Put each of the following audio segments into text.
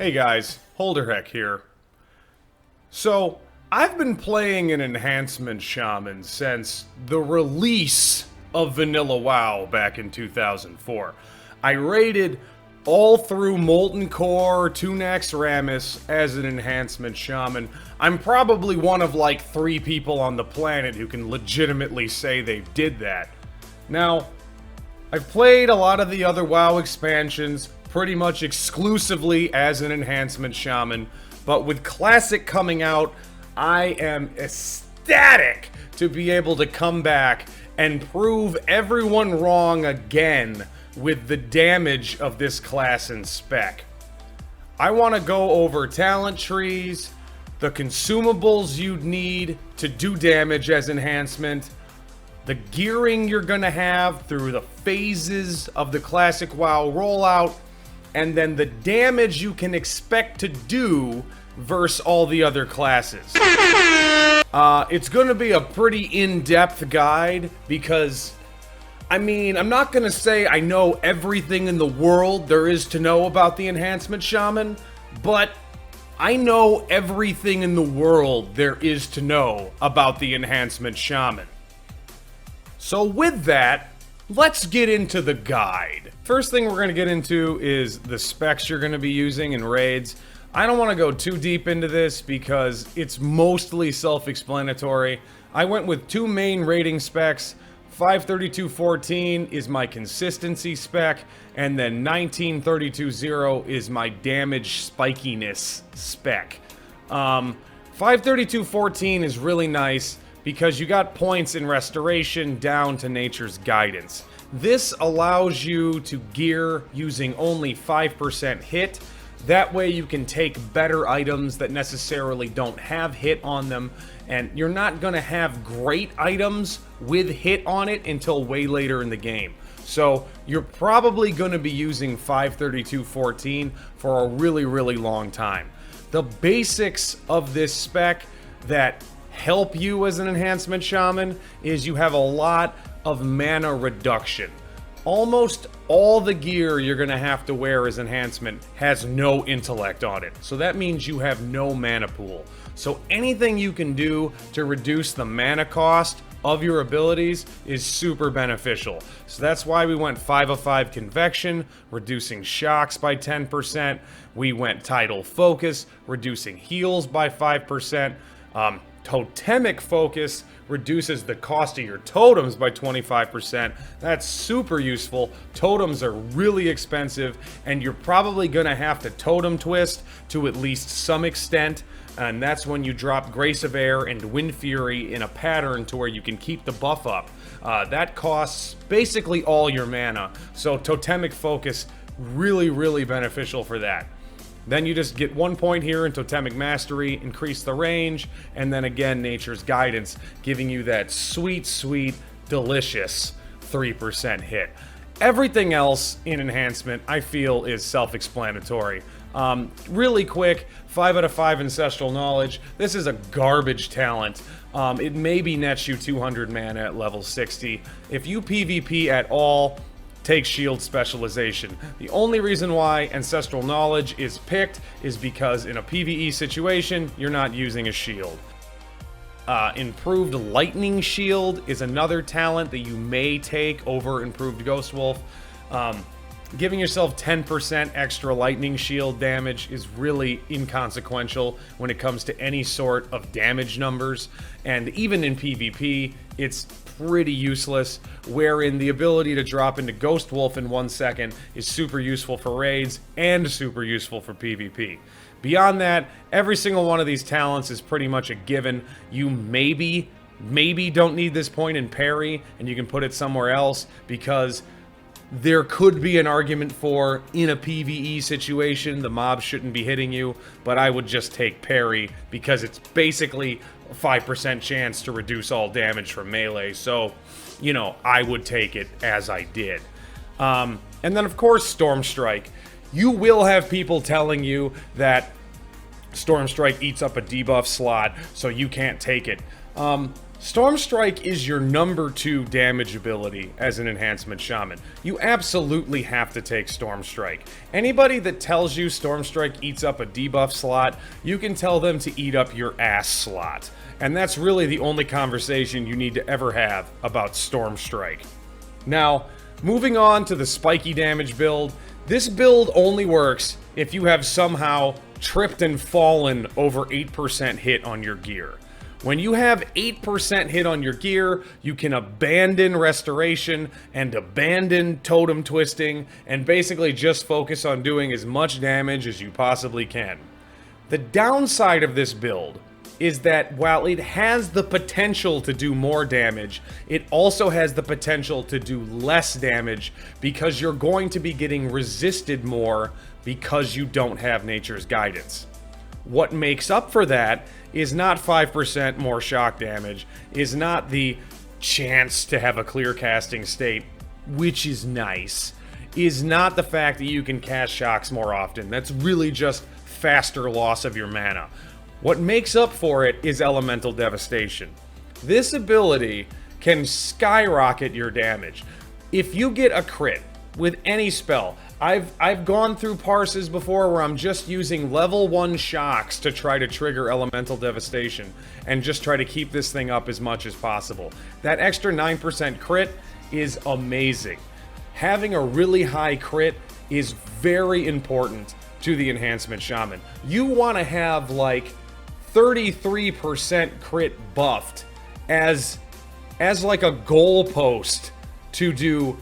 Hey guys, Holderhek here. So, I've been playing an enhancement shaman since the release of Vanilla WoW back in 2004. I raided all through Molten Core to Naxx as an enhancement shaman. I'm probably one of like 3 people on the planet who can legitimately say they did that. Now, I've played a lot of the other WoW expansions pretty much exclusively as an enhancement shaman, but with Classic coming out, I am ecstatic to be able to come back and prove everyone wrong again with the damage of this class and spec. I want to go over talent trees, the consumables you'd need to do damage as enhancement, the gearing you're gonna have through the phases of the Classic WoW rollout, and then the damage you can expect to do versus all the other classes. It's gonna be a pretty in-depth guide because, I mean, I'm not gonna say I know everything in the world there is to know about the enhancement shaman, but I know everything in the world there is to know about the enhancement shaman. So with that, let's get into the guide. First thing we're going to get into is the specs you're going to be using in raids. I don't want to go too deep into this because it's mostly self-explanatory. I went with 2 main rating specs. 532.14 is my consistency spec, and then 1932.0 is my damage spikiness spec. 532.14 is really nice because you got points in restoration down to nature's guidance. This allows you to gear using only 5% hit. That way you can take better items that necessarily don't have hit on them, and you're not gonna have great items with hit on it until way later in the game. So you're probably gonna be using 532.14 for a really, really long time. The basics of this spec that help you as an enhancement shaman is you have a lot of mana reduction. Almost all the gear you're gonna have to wear as enhancement has no intellect on it, so that means you have no mana pool. So anything you can do to reduce the mana cost of your abilities is super beneficial. So that's why we went 5 of 5 convection, reducing shocks by 10%. We went tidal focus, reducing heals by 5%. Totemic focus reduces the cost of your totems by 25%. That's super useful. Totems are really expensive, and you're probably gonna have to totem twist to at least some extent, and that's when you drop Grace of Air and Wind Fury in a pattern to where you can keep the buff up. That costs basically all your mana, so totemic focus really, really beneficial for that. Then you just get 1 point here in Totemic Mastery, increase the range, and then again, Nature's Guidance, giving you that sweet, sweet, delicious 3% hit. Everything else in Enhancement, I feel, is self-explanatory. Really quick, 5 out of 5 Ancestral Knowledge. This is a garbage talent. It maybe nets you 200 mana at level 60. If you PvP at all, take shield specialization. The only reason why Ancestral Knowledge is picked is because in a PvE situation, you're not using a shield. Improved Lightning Shield is another talent that you may take over Improved Ghost Wolf. Giving yourself 10% extra lightning shield damage is really inconsequential when it comes to any sort of damage numbers, and even in PvP, it's pretty useless, wherein the ability to drop into Ghost Wolf in 1 second is super useful for raids and super useful for PvP. Beyond that, every single one of these talents is pretty much a given. You maybe don't need this point in parry, and you can put it somewhere else, because there could be an argument for, in a PvE situation, the mob shouldn't be hitting you, but I would just take parry because it's basically a 5% chance to reduce all damage from melee, so, you know, I would take it as I did. And then, of course, Storm Strike. You will have people telling you that Storm Strike eats up a debuff slot, so you can't take it. Storm Strike is your number 2 damage ability as an enhancement shaman. You absolutely have to take Storm Strike. Anybody that tells you Storm Strike eats up a debuff slot, you can tell them to eat up your ass slot. And that's really the only conversation you need to ever have about Storm Strike. Now, moving on to the spiky damage build, this build only works if you have somehow tripped and fallen over 8% hit on your gear. When you have 8% hit on your gear, you can abandon restoration and abandon totem twisting and basically just focus on doing as much damage as you possibly can. The downside of this build is that while it has the potential to do more damage, it also has the potential to do less damage because you're going to be getting resisted more because you don't have nature's guidance. What makes up for that is not 5% more shock damage, is not the chance to have a clear casting state, which is nice, is not the fact that you can cast shocks more often. That's really just faster loss of your mana. What makes up for it is Elemental Devastation. This ability can skyrocket your damage. If you get a crit with any spell, I've gone through parses before where I'm just using level 1 shocks to try to trigger Elemental Devastation and just try to keep this thing up as much as possible. That extra 9% crit is amazing. Having a really high crit is very important to the Enhancement Shaman. You want to have like 33% crit buffed as like a goalpost to do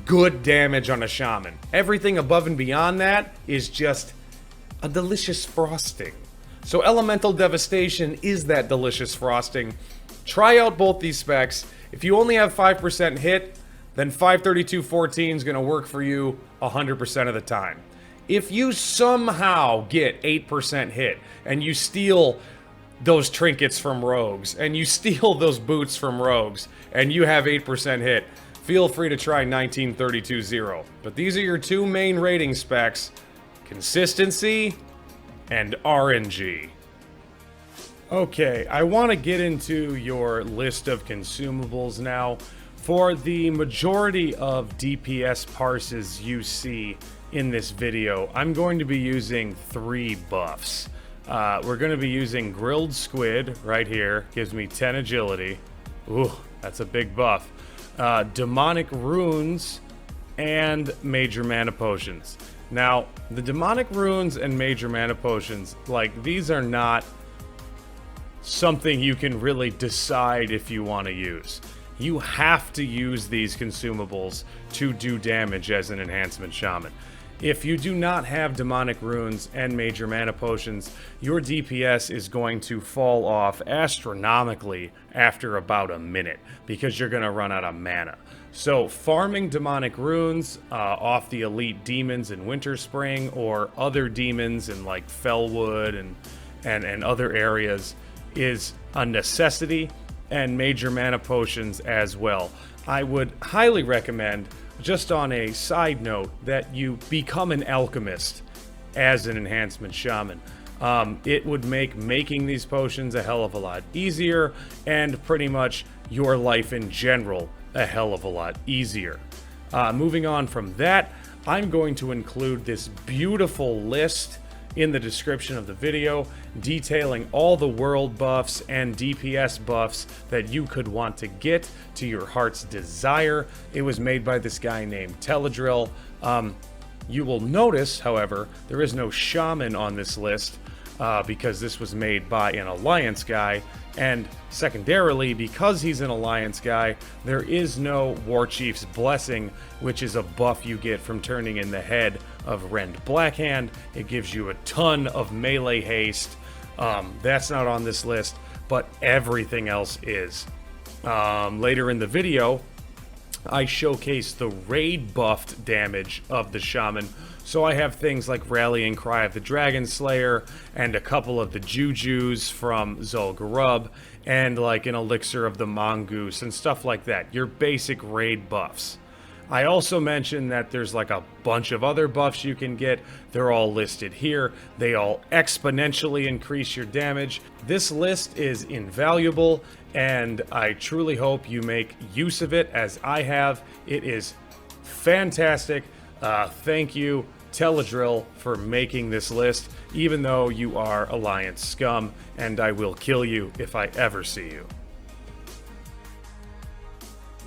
good damage on a shaman. Everything above and beyond that is just a delicious frosting. So Elemental Devastation is that delicious frosting. Try out both these specs. If you only have 5% hit, then 532.14 is going to work for you 100% of the time. If you somehow get 8% hit and you steal those trinkets from rogues and you steal those boots from rogues and you have 8% hit, feel free to try 1932.0. But these are your 2 main rating specs: consistency and RNG. Okay, I want to get into your list of consumables now. For the majority of DPS parses you see in this video, I'm going to be using 3 buffs. We're going to be using Grilled Squid right here. Gives me 10 agility. Ooh, that's a big buff. Demonic Runes and Major Mana Potions. Now, the Demonic Runes and Major Mana Potions, like, these are not something you can really decide if you want to use. You have to use these consumables to do damage as an Enhancement Shaman. If you do not have Demonic Runes and Major Mana Potions, your DPS is going to fall off astronomically after about a minute because you're going to run out of mana. So farming Demonic Runes off the elite demons in Winterspring or other demons in like Fellwood and other areas is a necessity, and Major Mana Potions as well. I would highly recommend, just on a side note, that you become an alchemist as an Enhancement Shaman. It would make making these potions a hell of a lot easier, and pretty much your life in general a hell of a lot easier. Moving on from that, I'm going to include this beautiful list in the description of the video, detailing all the world buffs and DPS buffs that you could want to get to your heart's desire. It was made by this guy named Teledrill. You will notice, however, there is no Shaman on this list because this was made by an Alliance guy, and secondarily, because he's an Alliance guy, there is no Warchief's Blessing, which is a buff you get from turning in the head of Rend Blackhand. It gives you a ton of melee haste. That's not on this list, but everything else is. Later in the video, I showcase the raid buffed damage of the Shaman. So I have things like Rallying Cry of the Dragon Slayer and a couple of the Jujus from Zul'Gurub and like an Elixir of the Mongoose and stuff like that. Your basic raid buffs. I also mentioned that there's like a bunch of other buffs you can get. They're all listed here. They all exponentially increase your damage. This list is invaluable, and I truly hope you make use of it as I have. It is fantastic. Thank you, Teledrill, for making this list, even though you are Alliance scum, and I will kill you if I ever see you.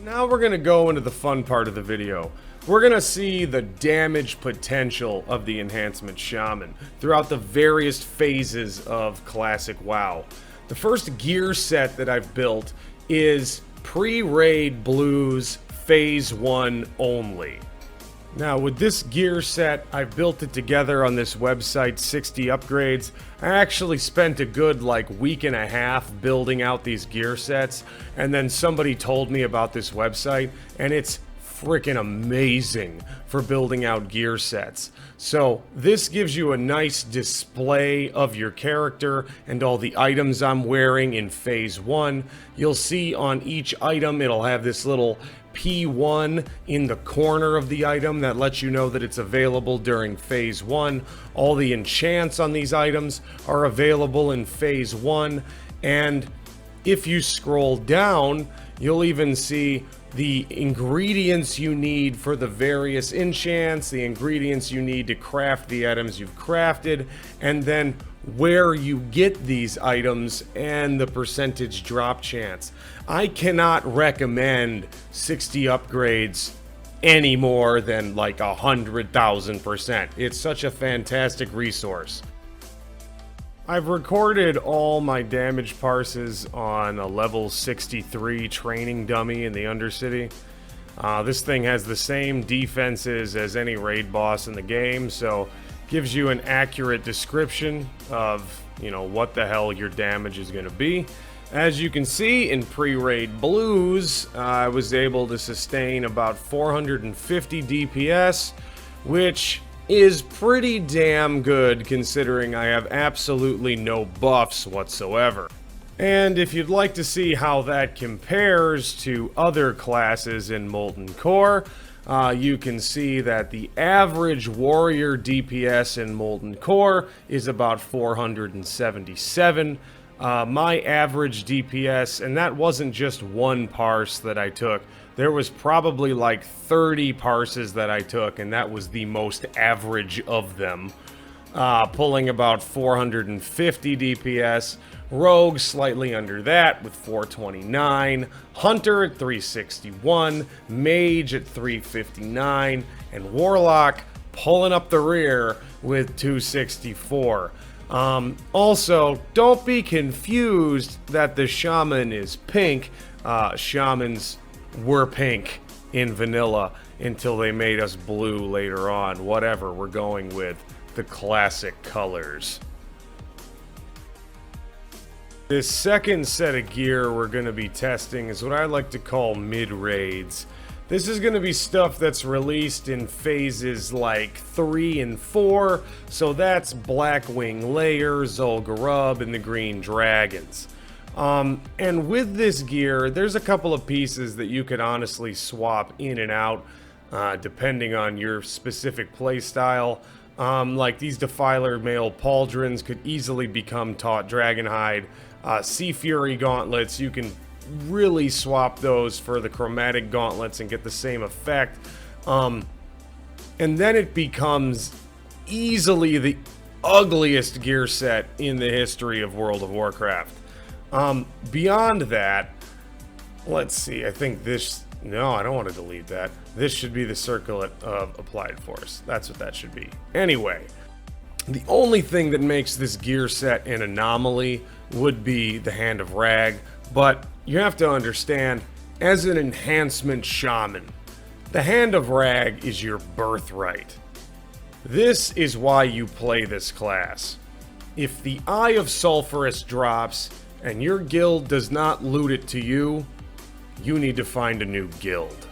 Now we're going to go into the fun part of the video. We're going to see the damage potential of the enhancement Shaman throughout the various phases of classic WoW. The first gear set that I've built is pre-raid blues phase 1 only. Now with this gear set, I've built it together on this website, 60 Upgrades. I actually spent a good week and a half building out these gear sets, and then somebody told me about this website, and it's freaking amazing for building out gear sets. So this gives you a nice display of your character and all the items I'm wearing in phase 1. You'll see on each item it'll have this little P1 in the corner of the item that lets you know that it's available during phase 1. All the enchants on these items are available in phase 1, and if you scroll down, you'll even see the ingredients you need for the various enchants, the ingredients you need to craft the items you've crafted, and then where you get these items and the percentage drop chance. I cannot recommend 60 Upgrades any more than 100,000%. It's such a fantastic resource. I've recorded all my damage parses on a level 63 training dummy in the Undercity. This thing has the same defenses as any raid boss in the game, so gives you an accurate description of, what the hell your damage is going to be. As you can see in pre-raid blues, I was able to sustain about 450 DPS, which is pretty damn good considering I have absolutely no buffs whatsoever. And if you'd like to see how that compares to other classes in Molten Core, you can see that the average warrior DPS in Molten Core is about 477. My average DPS, and that wasn't just one parse that I took, there was probably 30 parses that I took, and that was the most average of them, pulling about 450 DPS. Rogue slightly under that with 429, Hunter at 361, Mage at 359, and Warlock pulling up the rear with 264. Also, don't be confused that the Shaman is pink. Shamans were pink in vanilla until they made us blue later on. Whatever, we're going with the classic colors. This second set of gear we're going to be testing is what I like to call mid-raids. This is going to be stuff that's released in phases 3 and 4, so that's Blackwing Lair, Zul'Gurub, and the Green Dragons. And with this gear, there's a couple of pieces that you could honestly swap in and out, depending on your specific playstyle. Like these Defiler Male Pauldrons could easily become Taut Dragonhide. Sea Fury Gauntlets, you can really swap those for the Chromatic Gauntlets and get the same effect. And then it becomes easily the ugliest gear set in the history of World of Warcraft. Beyond that, let's see, I think this... No, I don't want to delete that. This should be the Circlet of Applied Force. That's what that should be. Anyway, the only thing that makes this gear set an anomaly would be the Hand of Rag, but you have to understand, as an enhancement shaman, the Hand of Rag is your birthright. This is why you play this class. If the Eye of Sulphurus drops and your guild does not loot it to you, you need to find a new guild.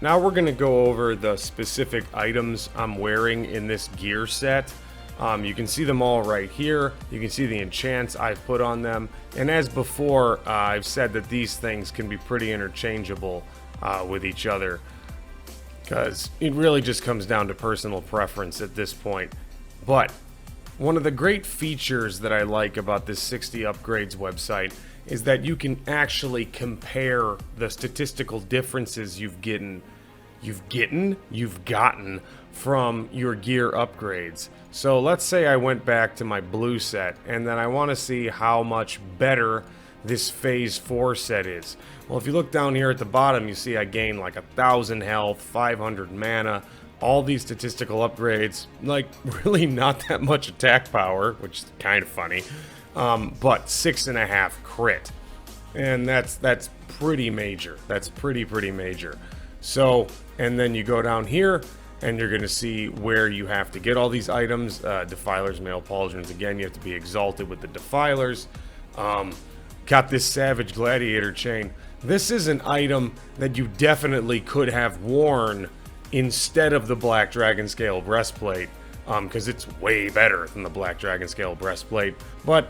Now we're going to go over the specific items I'm wearing in this gear set. You can see them all right here. You can see the enchants I've put on them. And as before, I've said that these things can be pretty interchangeable with each other, because it really just comes down to personal preference at this point. But one of the great features that I like about this 60 Upgrades website is that you can actually compare the statistical differences you've gotten from your gear upgrades. So let's say I went back to my blue set, and then I want to see how much better this phase 4 set is. Well, if you look down here at the bottom, you see I gain like 1,000 health, 500 mana, all these statistical upgrades, like really not that much attack power, which is kind of funny, but 6.5 crit. And that's pretty major. That's pretty major. So, and then you go down here, and you're going to see where you have to get all these items. Defilers, Male Pauldrons, again, you have to be exalted with the Defilers. Got this Savage Gladiator chain. This is an item that you definitely could have worn instead of the Black Dragon Scale breastplate, because it's way better than the Black Dragon Scale breastplate. But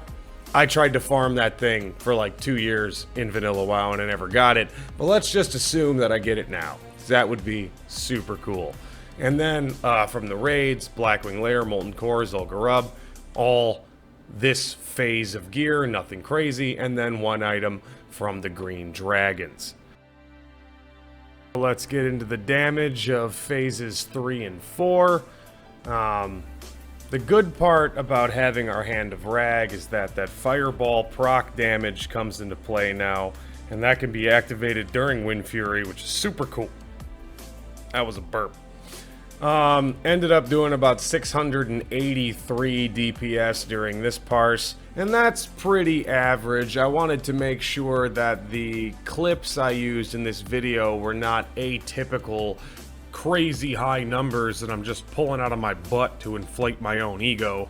I tried to farm that thing for like 2 years in Vanilla WoW and I never got it. But let's just assume that I get it now. That would be super cool. And then from the raids, Blackwing Lair, Molten Core, Zul'Gurub, all this phase of gear, nothing crazy, and then one item from the Green Dragons. Let's get into the damage of phases 3 and 4. The good part about having our Hand of Rag is that Fireball proc damage comes into play now, and that can be activated during Wind Fury, which is super cool. That was a burp. Ended up doing about 683 DPS during this parse, and that's pretty average. I wanted to make sure that the clips I used in this video were not atypical, crazy high numbers that I'm just pulling out of my butt to inflate my own ego.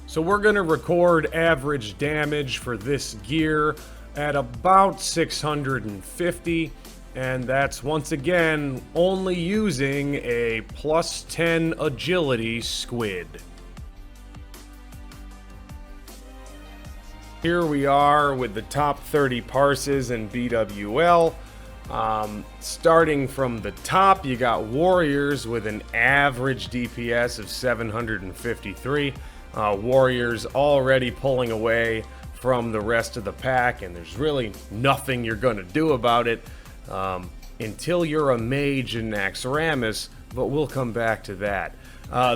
So we're going to record average damage for this gear at about 650. And that's, once again, only using a +10 agility squid. Here we are with the top 30 parses in BWL. Starting from the top, you got Warriors with an average DPS of 753. Warriors already pulling away from the rest of the pack, and there's really nothing you're going to do about it. Until you're a mage in Naxx, but we'll come back to that.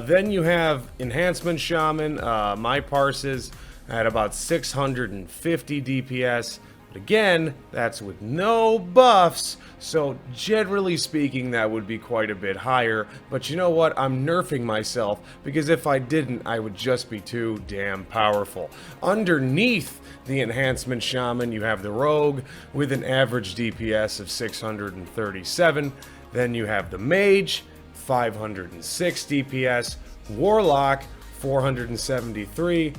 Then you have Enhancement Shaman, my parses at about 650 DPS, but again, that's with no buffs, so generally speaking that would be quite a bit higher, but you know what, I'm nerfing myself, because if I didn't, I would just be too damn powerful. Underneath the Enhancement Shaman, you have the Rogue with an average DPS of 637. Then you have the Mage, 506 DPS, Warlock, 473,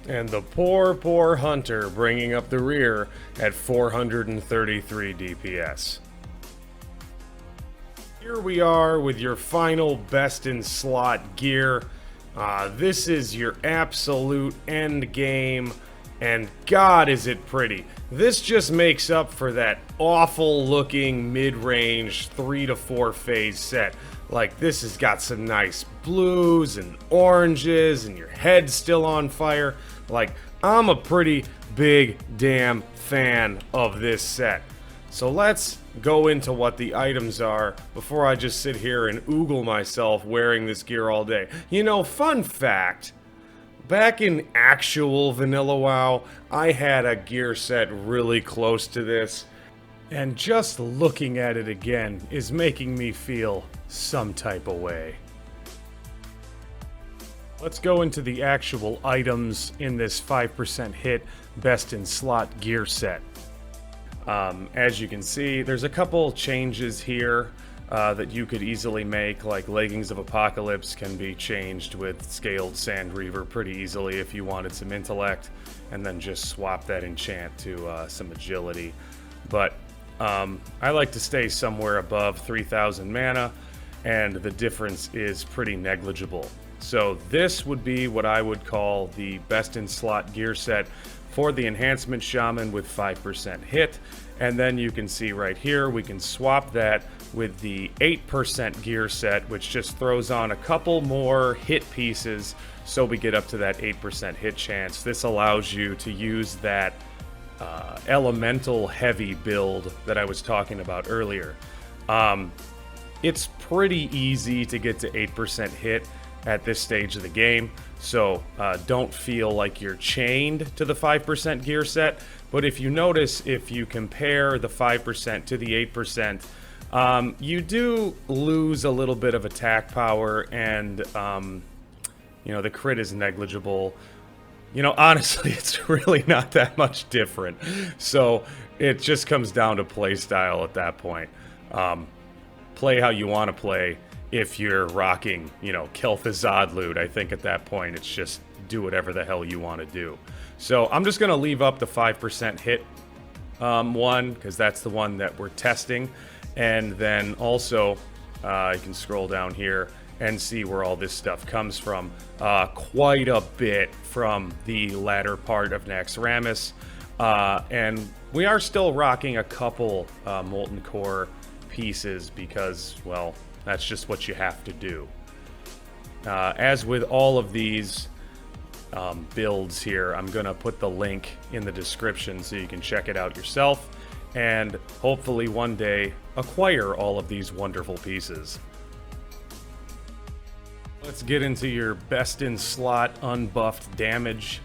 and the poor Hunter bringing up the rear at 433 DPS. Here we are with your final best in slot gear. This is your absolute end game. And God, is it pretty. This just makes up for that awful looking mid-range 3 to 4 phase set. Like, this has got some nice blues and oranges, and your head's still on fire. Like, I'm a pretty big damn fan of this set. So let's go into what the items are before I just sit here and oogle myself wearing this gear all day. You know, fun fact, back in actual Vanilla WoW, I had a gear set really close to this, and just looking at it again is making me feel some type of way. Let's go into the actual items in this 5% hit best in slot gear set. As you can see, there's a couple changes here that you could easily make, like Leggings of Apocalypse can be changed with Scaled Sand Reaver pretty easily if you wanted some intellect, and then just swap that enchant to some agility. But I like to stay somewhere above 3,000 mana, and the difference is pretty negligible. So this would be what I would call the best in slot gear set for the Enhancement Shaman with 5% hit. And then you can see right here, we can swap that with the 8% gear set, which just throws on a couple more hit pieces, so we get up to that 8% hit chance. This allows you to use that elemental heavy build that I was talking about earlier. It's pretty easy to get to 8% hit at this stage of the game, so don't feel like you're chained to the 5% gear set. But if you notice, if you compare the 5% to the 8%, you do lose a little bit of attack power, and you know, the crit is negligible. You know, honestly, it's really not that much different. So it just comes down to play style at that point. Play how you want to play. If you're rocking, you know, Kel'Thuzad loot, I think at that point it's just do whatever the hell you want to do. So I'm just going to leave up the 5% hit one, because that's the one that we're testing. And then also, you can scroll down here and see where all this stuff comes from. Quite a bit from the latter part of Naxx. And we are still rocking a couple Molten Core pieces because, well, that's just what you have to do. As with all of these builds here, I'm going to put the link in the description so you can check it out yourself and hopefully one day acquire all of these wonderful pieces. Let's get into your best in slot unbuffed damage.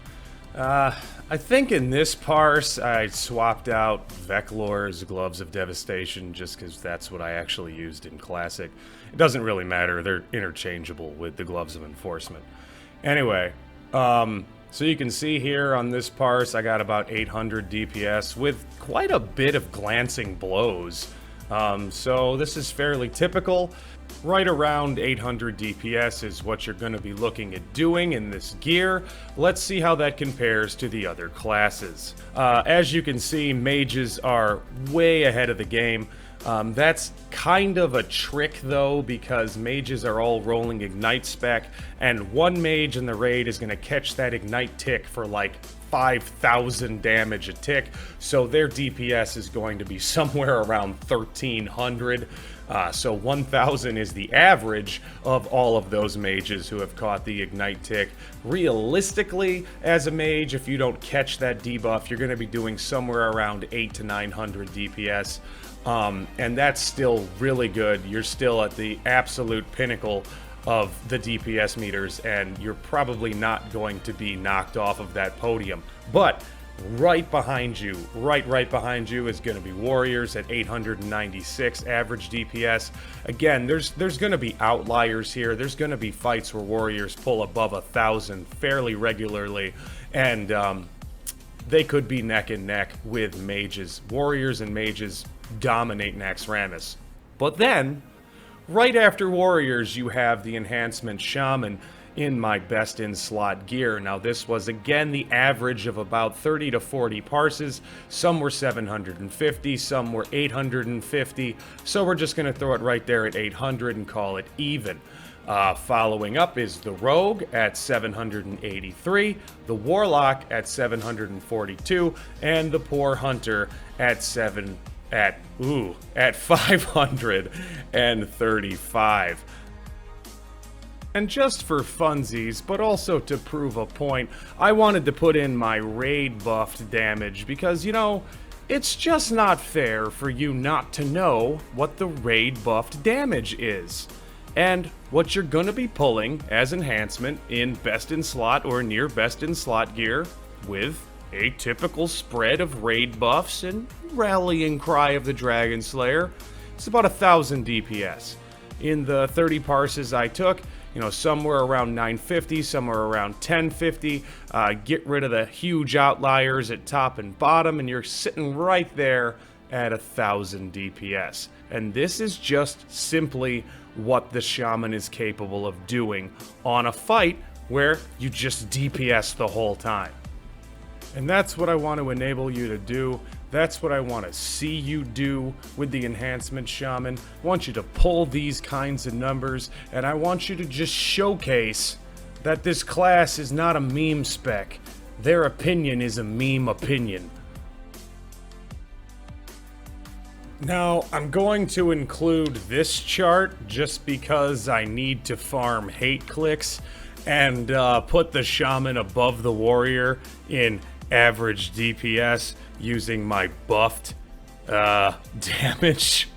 I think in this parse I swapped out Veclor's Gloves of Devastation just because that's what I actually used in Classic. It doesn't really matter, they're interchangeable with the Gloves of Enforcement. Anyway, so you can see here on this parse I got about 800 DPS with quite a bit of glancing blows. So this is fairly typical. Right around 800 DPS is what you're going to be looking at doing in this gear. Let's see how that compares to the other classes. As you can see, mages are way ahead of the game. That's kind of a trick though, because mages are all rolling Ignite spec, and one mage in the raid is going to catch that Ignite tick for like 5,000 damage a tick, so their DPS is going to be somewhere around 1,300. So 1,000 is the average of all of those mages who have caught the Ignite tick. Realistically, as a mage, if you don't catch that debuff, you're going to be doing somewhere around 800 to 900 DPS. And that's still really good. You're still at the absolute pinnacle of the DPS meters, and you're probably not going to be knocked off of that podium. But right behind you is going to be Warriors at 896 average DPS. Again, there's going to be outliers here. There's going to be fights where Warriors pull above 1,000 fairly regularly, and they could be neck and neck with mages. Warriors and mages dominate Naxx. But then, right after Warriors, you have the enhancement Shaman in my best in slot gear. Now this was again the average of about 30 to 40 parses. Some were 750, some were 850, so we're just going to throw it right there at 800 and call it even. Following up is the Rogue at 783, the Warlock at 742, and the Poor Hunter at 535. And just for funsies, but also to prove a point, I wanted to put in my raid buffed damage because, you know, it's just not fair for you not to know what the raid buffed damage is. And what you're going to be pulling as enhancement in best in slot or near best in slot gear with a typical spread of raid buffs and rallying cry of the Dragon Slayer, it's about 1,000 DPS. In the 30 parses I took, you know, somewhere around 950, somewhere around 1050. Get rid of the huge outliers at top and bottom, and you're sitting right there at 1,000 DPS. And this is just simply what the Shaman is capable of doing on a fight where you just DPS the whole time. And that's what I want to enable you to do. That's what I want to see you do with the enhancement Shaman. I want you to pull these kinds of numbers, and I want you to just showcase that this class is not a meme spec. Their opinion is a meme opinion. Now, I'm going to include this chart just because I need to farm hate clicks and put the Shaman above the Warrior in average DPS using my buffed damage.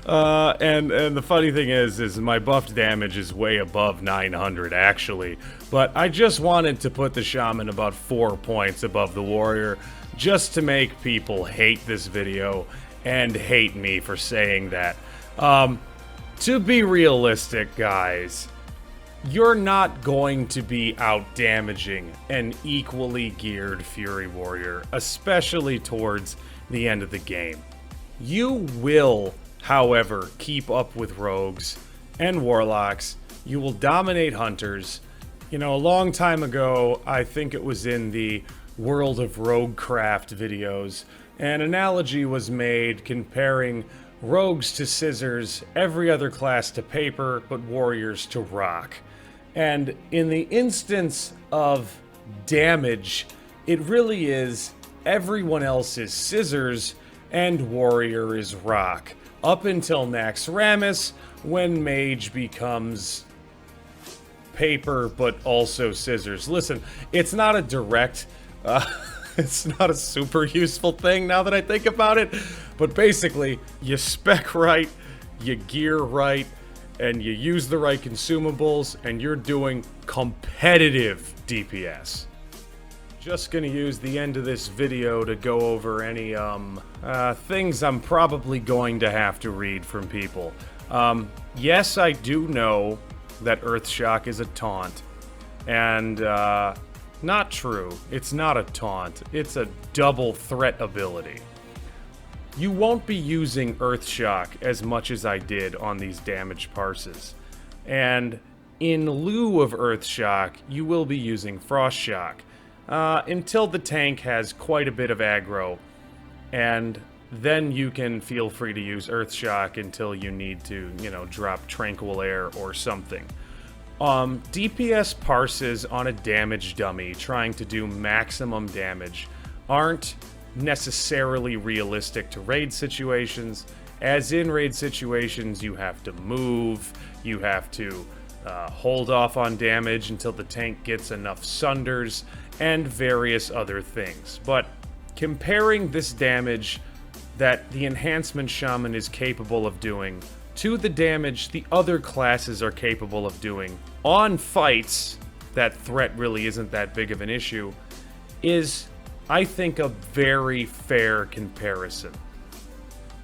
And the funny thing is my buffed damage is way above 900 actually, but I just wanted to put the Shaman about 4 points above the Warrior just to make people hate this video and hate me for saying that. To be realistic, guys, you're not going to be out-damaging an equally geared Fury Warrior, especially towards the end of the game. You will, however, keep up with Rogues and Warlocks. You will dominate Hunters. You know, a long time ago, I think it was in the World of Roguecraft videos, an analogy was made comparing Rogues to scissors, every other class to paper, but Warriors to rock. And in the instance of damage, it really is everyone else is scissors and Warrior is rock. Up until Naxx, when Mage becomes paper but also scissors. Listen, it's not a direct... it's not a super useful thing now that I think about it, but basically, you spec right, you gear right, and you use the right consumables, and you're doing competitive DPS. Just gonna use the end of this video to go over any, things I'm probably going to have to read from people. Yes, I do know that Earthshock is a taunt, and, not true. It's not a taunt. It's a double threat ability. You won't be using Earthshock as much as I did on these damage parses. And in lieu of Earthshock, you will be using Frostshock. Until the tank has quite a bit of aggro. And then you can feel free to use Earthshock until you need to, you know, drop Tranquil Air or something. DPS parses on a damage dummy trying to do maximum damage aren't necessarily realistic to raid situations, as in raid situations you have to move, you have to hold off on damage until the tank gets enough sunders, and various other things. But comparing this damage that the Enhancement Shaman is capable of doing to the damage the other classes are capable of doing on fights that threat really isn't that big of an issue is, I think, a very fair comparison.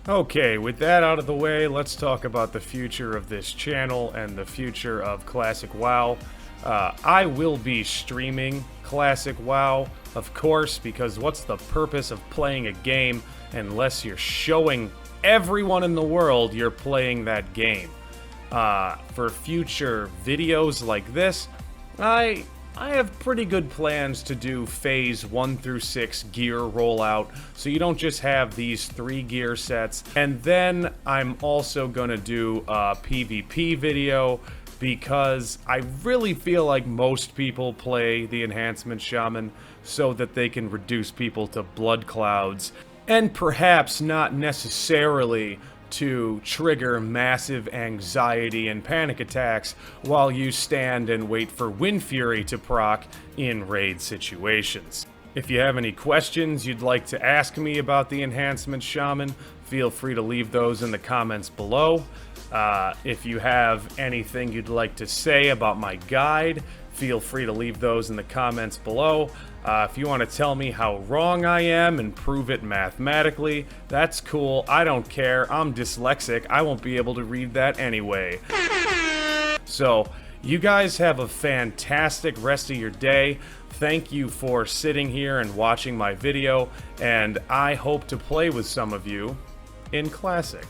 Okay, with that out of the way, let's talk about the future of this channel and the future of Classic WoW. I will be streaming Classic WoW, of course, because what's the purpose of playing a game unless you're showing everyone in the world you're playing that game? For future videos like this, I have pretty good plans to do phase 1 through 6 gear rollout, so you don't just have these 3 gear sets. And then I'm also gonna do a PvP video, because I really feel like most people play the Enhancement Shaman so that they can reduce people to blood clouds, and perhaps not necessarily to trigger massive anxiety and panic attacks while you stand and wait for Wind Fury to proc in raid situations. If you have any questions you'd like to ask me about the Enhancement Shaman, feel free to leave those in the comments below. If you have anything you'd like to say about my guide, feel free to leave those in the comments below. If you want to tell me how wrong I am and prove it mathematically, that's cool. I don't care. I'm dyslexic. I won't be able to read that anyway. So, you guys have a fantastic rest of your day. Thank you for sitting here and watching my video, and I hope to play with some of you in Classic.